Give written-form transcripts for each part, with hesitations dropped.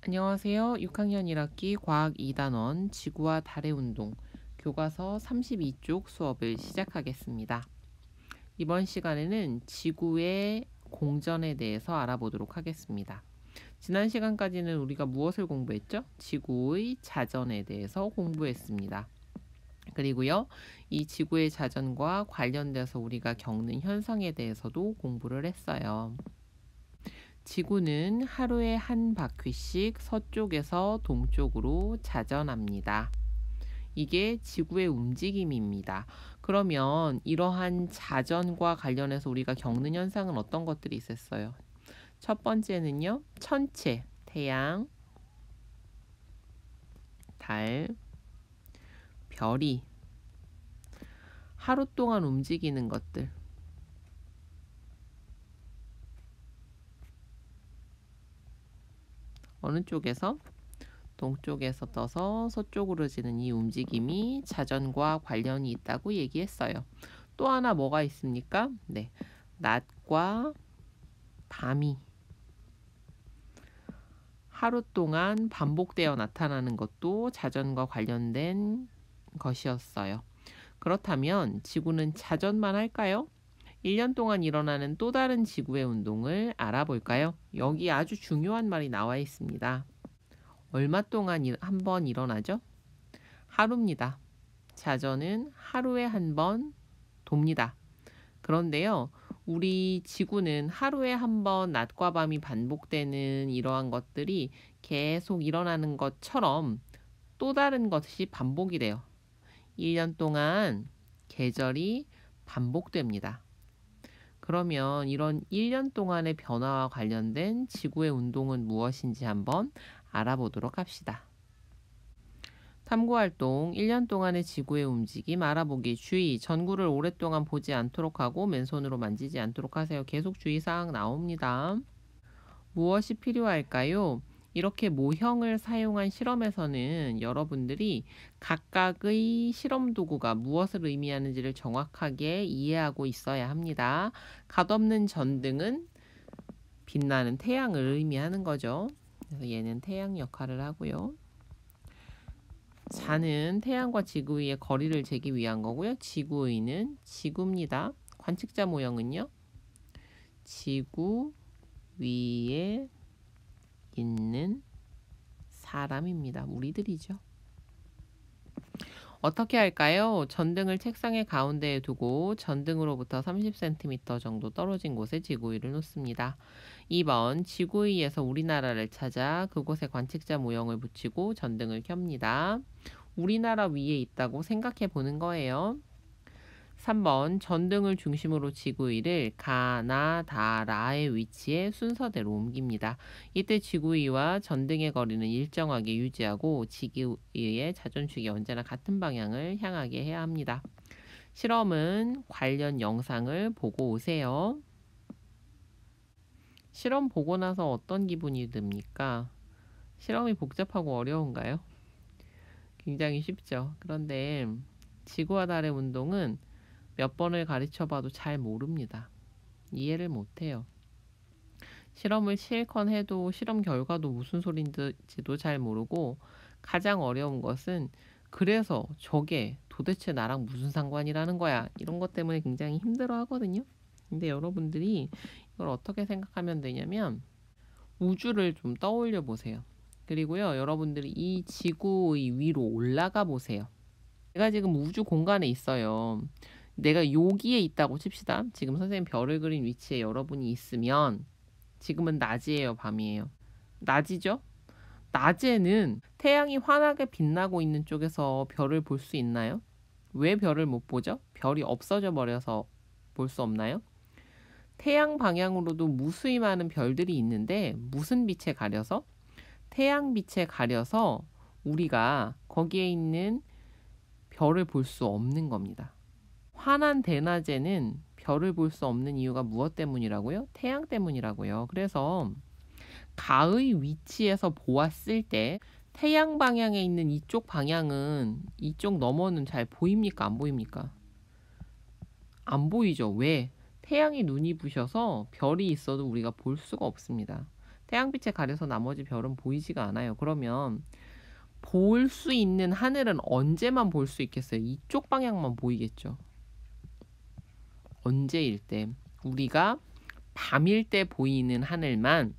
안녕하세요. 6학년 1학기 과학 2단원 지구와 달의 운동 교과서 32쪽 수업을 시작하겠습니다. 이번 시간에는 지구의 공전에 대해서 알아보도록 하겠습니다. 지난 시간까지는 우리가 무엇을 공부했죠? 지구의 자전에 대해서 공부했습니다. 그리고요, 이 지구의 자전과 관련돼서 우리가 겪는 현상에 대해서도 공부를 했어요. 지구는 하루에 한 바퀴씩 서쪽에서 동쪽으로 자전합니다. 이게 지구의 움직임입니다. 그러면 이러한 자전과 관련해서 우리가 겪는 현상은 어떤 것들이 있었어요? 첫 번째는요, 천체, 태양, 달, 별이 하루 동안 움직이는 것들. 어느 쪽에서? 동쪽에서 떠서 서쪽으로 지는 이 움직임이 자전과 관련이 있다고 얘기했어요. 또 하나 뭐가 있습니까? 네, 낮과 밤이 하루 동안 반복되어 나타나는 것도 자전과 관련된 것이었어요. 그렇다면 지구는 자전만 할까요? 1년 동안 일어나는 또 다른 지구의 운동을 알아볼까요? 여기 아주 중요한 말이 나와 있습니다. 얼마 동안 한 번 일어나죠? 하루입니다. 자전은 하루에 한 번 돕니다. 그런데요, 우리 지구는 하루에 한 번 낮과 밤이 반복되는 이러한 것들이 계속 일어나는 것처럼 또 다른 것이 반복이 돼요. 1년 동안 계절이 반복됩니다. 그러면 이런 1년 동안의 변화와 관련된 지구의 운동은 무엇인지 한번 알아보도록 합시다. 탐구활동 1년 동안의 지구의 움직임 알아보기. 주의, 전구를 오랫동안 보지 않도록 하고 맨손으로 만지지 않도록 하세요. 계속 주의사항 나옵니다. 무엇이 필요할까요? 이렇게 모형을 사용한 실험에서는 여러분들이 각각의 실험 도구가 무엇을 의미하는지를 정확하게 이해하고 있어야 합니다. 갓없는 전등은 빛나는 태양을 의미하는 거죠. 그래서 얘는 태양 역할을 하고요. 자는 태양과 지구의 거리를 재기 위한 거고요. 지구의는 지구입니다. 관측자 모형은요, 지구 위에 있는 사람입니다. 우리들이죠. 어떻게 할까요? 전등을 책상의 가운데에 두고 전등으로부터 30cm 정도 떨어진 곳에 지구위를 놓습니다. 2번, 지구위에서 우리나라를 찾아 그곳에 관측자 모형을 붙이고 전등을 켭니다. 우리나라 위에 있다고 생각해 보는 거예요. 3번, 전등을 중심으로 지구위를 가나다라의 위치에 순서대로 옮깁니다. 이때 지구위와 전등의 거리는 일정하게 유지하고 지구위의 자전축이 언제나 같은 방향을 향하게 해야 합니다. 실험은 관련 영상을 보고 오세요. 실험 보고 나서 어떤 기분이 듭니까? 실험이 복잡하고 어려운가요? 굉장히 쉽죠. 그런데 지구와 달의 운동은 몇 번을 가르쳐 봐도 잘 모릅니다. 이해를 못해요. 실험을 실컷 해도 실험 결과도 무슨 소린지도 잘 모르고, 가장 어려운 것은 그래서 저게 도대체 나랑 무슨 상관이라는 거야, 이런 것 때문에 굉장히 힘들어 하거든요. 근데 여러분들이 이걸 어떻게 생각하면 되냐면, 우주를 좀 떠올려 보세요. 그리고요, 여러분들이 이 지구의 위로 올라가 보세요. 내가 지금 우주 공간에 있어요. 내가 여기에 있다고 칩시다. 지금 선생님 별을 그린 위치에 여러분이 있으면, 지금은 낮이에요, 밤이에요? 낮이죠? 낮에는 태양이 환하게 빛나고 있는 쪽에서 별을 볼 수 있나요? 왜 별을 못 보죠? 별이 없어져 버려서 볼 수 없나요? 태양 방향으로도 무수히 많은 별들이 있는데 무슨 빛에 가려서? 태양빛에 가려서 우리가 거기에 있는 별을 볼 수 없는 겁니다. 환한 대낮에는 별을 볼 수 없는 이유가 무엇 때문이라고요? 태양 때문이라고요. 그래서 가의 위치에서 보았을 때 태양 방향에 있는 이쪽 방향은, 이쪽 너머는 잘 보입니까? 안 보입니까? 안 보이죠. 왜? 태양이 눈이 부셔서 별이 있어도 우리가 볼 수가 없습니다. 태양빛에 가려서 나머지 별은 보이지가 않아요. 그러면 볼 수 있는 하늘은 언제만 볼 수 있겠어요? 이쪽 방향만 보이겠죠. 언제일 때? 우리가 밤일 때 보이는 하늘만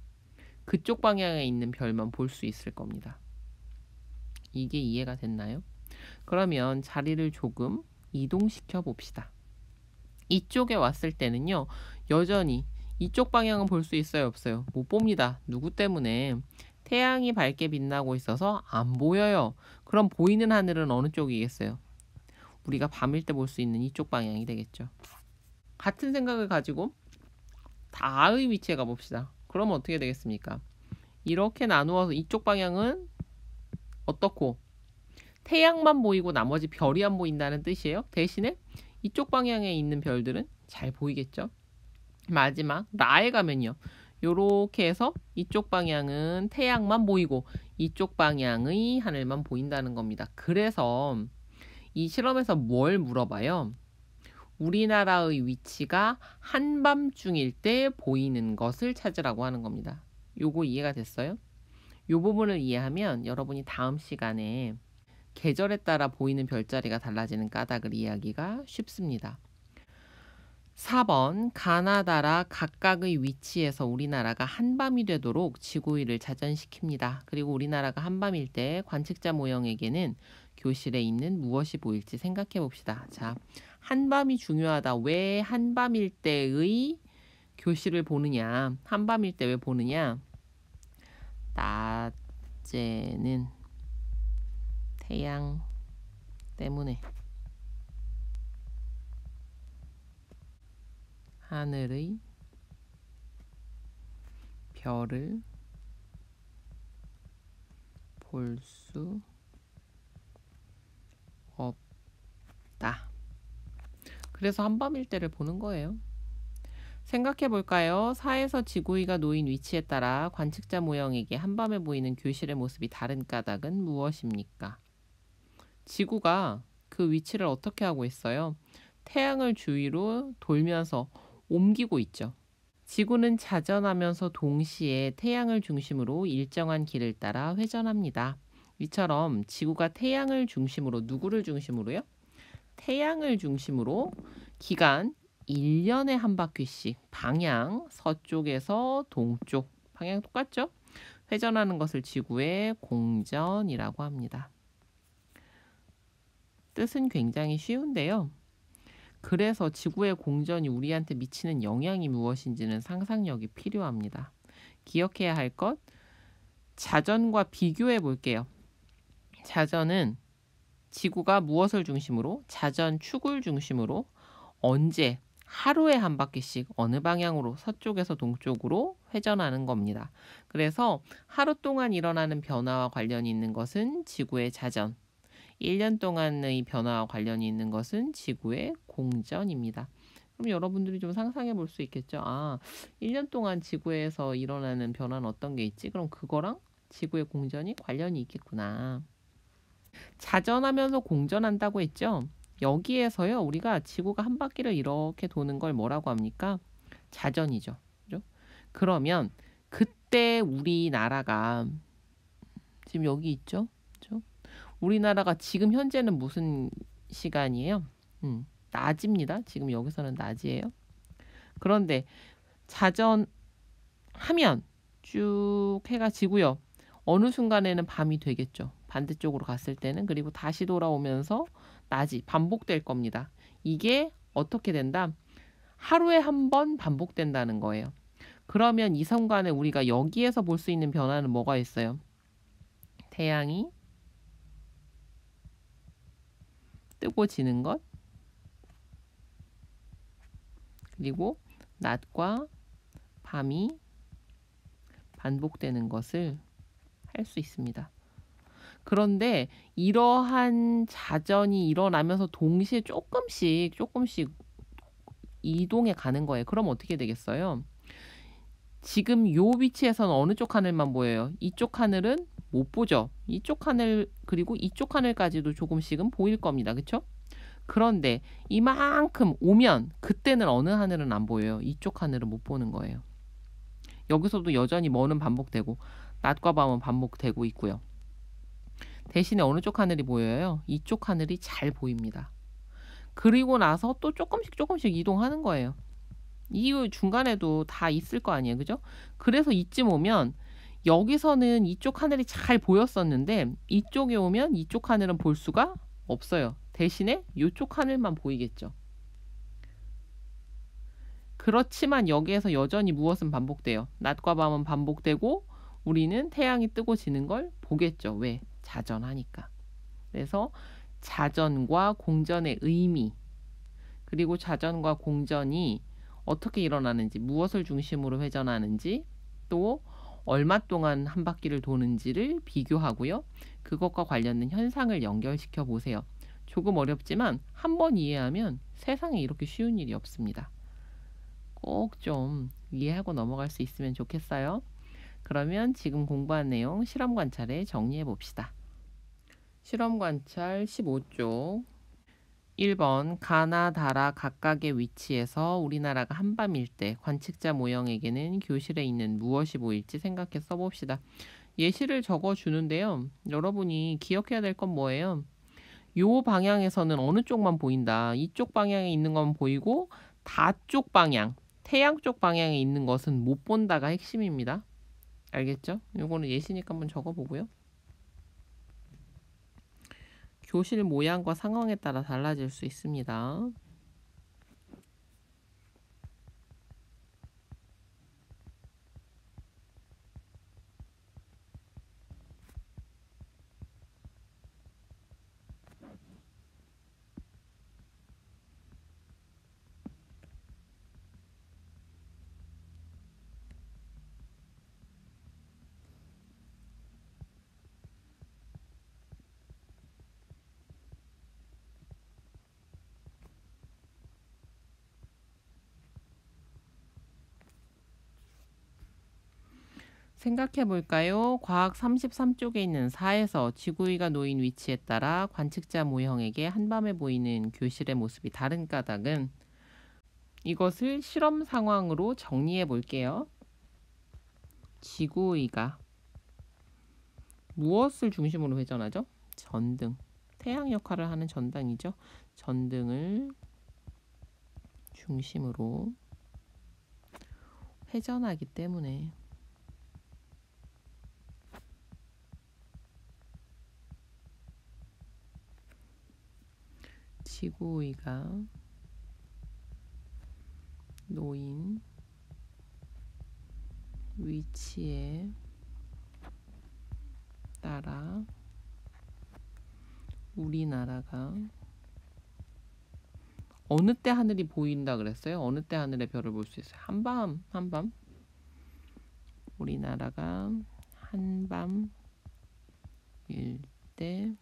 그쪽 방향에 있는 별만 볼 수 있을 겁니다. 이게 이해가 됐나요? 그러면 자리를 조금 이동시켜 봅시다. 이쪽에 왔을 때는요, 여전히 이쪽 방향은 볼 수 있어요, 없어요? 못 봅니다. 누구 때문에? 태양이 밝게 빛나고 있어서 안 보여요. 그럼 보이는 하늘은 어느 쪽이겠어요? 우리가 밤일 때 볼 수 있는 이쪽 방향이 되겠죠. 같은 생각을 가지고 다의 위치에 가봅시다. 그러면 어떻게 되겠습니까? 이렇게 나누어서 이쪽 방향은 어떻고 태양만 보이고 나머지 별이 안 보인다는 뜻이에요. 대신에 이쪽 방향에 있는 별들은 잘 보이겠죠. 마지막 라에 가면요, 요렇게 해서 이쪽 방향은 태양만 보이고 이쪽 방향의 하늘만 보인다는 겁니다. 그래서 이 실험에서 뭘 물어봐요? 우리나라의 위치가 한밤중일 때 보이는 것을 찾으라고 하는 겁니다. 요거 이해가 됐어요? 요 부분을 이해하면 여러분이 다음 시간에 계절에 따라 보이는 별자리가 달라지는 까닭을 이해하기가 쉽습니다. 4번 가나다라 각각의 위치에서 우리나라가 한밤이 되도록 지구위를 자전시킵니다. 그리고 우리나라가 한밤일 때 관측자 모형에게는 교실에 있는 무엇이 보일지 생각해 봅시다. 자, 한밤이 중요하다. 왜 한밤일 때의 교실을 보느냐? 한밤일 때 왜 보느냐? 낮에는 태양 때문에 하늘의 별을 볼 수 없다. 그래서 한밤일 때를 보는 거예요. 생각해 볼까요? 4에서 지구위가 놓인 위치에 따라 관측자 모형에게 한밤에 보이는 교실의 모습이 다른 까닭은 무엇입니까? 지구가 그 위치를 어떻게 하고 있어요? 태양을 주위로 돌면서 옮기고 있죠. 지구는 자전하면서 동시에 태양을 중심으로 일정한 길을 따라 회전합니다. 이처럼 지구가 태양을 중심으로, 누구를 중심으로요? 태양을 중심으로 기간 1년에 한 바퀴씩 방향 서쪽에서 동쪽, 방향 똑같죠? 회전하는 것을 지구의 공전이라고 합니다. 뜻은 굉장히 쉬운데요. 그래서 지구의 공전이 우리한테 미치는 영향이 무엇인지는 상상력이 필요합니다. 기억해야 할 것, 자전과 비교해 볼게요. 자전은 지구가 무엇을 중심으로? 자전 축을 중심으로 언제? 하루에 한 바퀴씩 어느 방향으로? 서쪽에서 동쪽으로 회전하는 겁니다. 그래서 하루 동안 일어나는 변화와 관련이 있는 것은 지구의 자전, 1년 동안의 변화와 관련이 있는 것은 지구의 공전입니다. 그럼 여러분들이 좀 상상해 볼 수 있겠죠. 아, 1년 동안 지구에서 일어나는 변화는 어떤 게 있지? 그럼 그거랑 지구의 공전이 관련이 있겠구나. 자전하면서 공전한다고 했죠. 여기에서요, 우리가 지구가 한 바퀴를 이렇게 도는 걸 뭐라고 합니까? 자전이죠. 그죠? 그러면 그때 우리나라가 지금 여기 있죠? 그죠? 우리나라가 지금 현재는 무슨 시간이에요? 낮입니다. 지금 여기서는 낮이에요. 그런데 자전하면 쭉 해가 지고요. 어느 순간에는 밤이 되겠죠. 반대쪽으로 갔을 때는. 그리고 다시 돌아오면서 낮이 반복될 겁니다. 이게 어떻게 된다? 하루에 한 번 반복된다는 거예요. 그러면 이 순간에 우리가 여기에서 볼 수 있는 변화는 뭐가 있어요? 태양이 뜨고 지는 것, 그리고 낮과 밤이 반복되는 것을 할 수 있습니다. 그런데 이러한 자전이 일어나면서 동시에 조금씩 이동해 가는 거예요. 그럼 어떻게 되겠어요? 지금 요 위치에서는 어느 쪽 하늘만 보여요? 이쪽 하늘은 못 보죠. 이쪽 하늘, 그리고 이쪽 하늘까지도 조금씩은 보일 겁니다. 그쵸? 그런데 이만큼 오면 그때는 어느 하늘은 안 보여요? 이쪽 하늘은 못 보는 거예요. 여기서도 여전히 뭐는 반복되고 낮과 밤은 반복되고 있고요. 대신에 어느 쪽 하늘이 보여요? 이쪽 하늘이 잘 보입니다. 그리고 나서 또 조금씩 이동하는 거예요. 이 중간에도 다 있을 거 아니에요. 그죠? 그래서 이쯤 오면 여기서는 이쪽 하늘이 잘 보였었는데 이쪽에 오면 이쪽 하늘은 볼 수가 없어요. 대신에 이쪽 하늘만 보이겠죠. 그렇지만 여기에서 여전히 무엇은 반복돼요? 낮과 밤은 반복되고 우리는 태양이 뜨고 지는 걸 보겠죠. 왜? 자전하니까. 그래서 자전과 공전의 의미, 그리고 자전과 공전이 어떻게 일어나는지, 무엇을 중심으로 회전하는지, 또 얼마 동안 한 바퀴를 도는지를 비교하고요. 그것과 관련된 현상을 연결시켜 보세요. 조금 어렵지만 한번 이해하면 세상에 이렇게 쉬운 일이 없습니다. 꼭 좀 이해하고 넘어갈 수 있으면 좋겠어요. 그러면 지금 공부한 내용 실험 관찰에 정리해 봅시다. 실험 관찰 15쪽 1번 가나 다라 각각의 위치에서 우리나라가 한밤일 때 관측자 모형에게는 교실에 있는 무엇이 보일지 생각해 써봅시다. 예시를 적어주는데요. 여러분이 기억해야 될 건 뭐예요? 요 방향에서는 어느 쪽만 보인다. 이쪽 방향에 있는 건 보이고 다 쪽 방향, 태양 쪽 방향에 있는 것은 못 본다가 핵심입니다. 알겠죠? 요거는 예시니까 한번 적어보고요. 교실 모양과 상황에 따라 달라질 수 있습니다. 생각해 볼까요? 과학 33쪽에 있는 4에서 지구위가 놓인 위치에 따라 관측자 모형에게 한밤에 보이는 교실의 모습이 다른 까닭은, 이것을 실험 상황으로 정리해 볼게요. 지구위가 무엇을 중심으로 회전하죠? 전등. 태양 역할을 하는 전등이죠. 전등을 중심으로 회전하기 때문에 지구위가 놓인 위치에 따라 우리나라가 어느 때 하늘이 보인다 그랬어요? 어느 때 하늘의 별을 볼 수 있어요? 한밤. 우리나라가 한밤일 때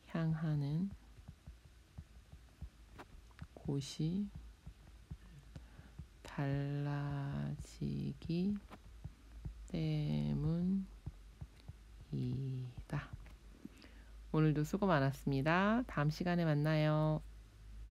향하는 곳이 달라지기 때문이다. 오늘도 수고 많았습니다. 다음 시간에 만나요.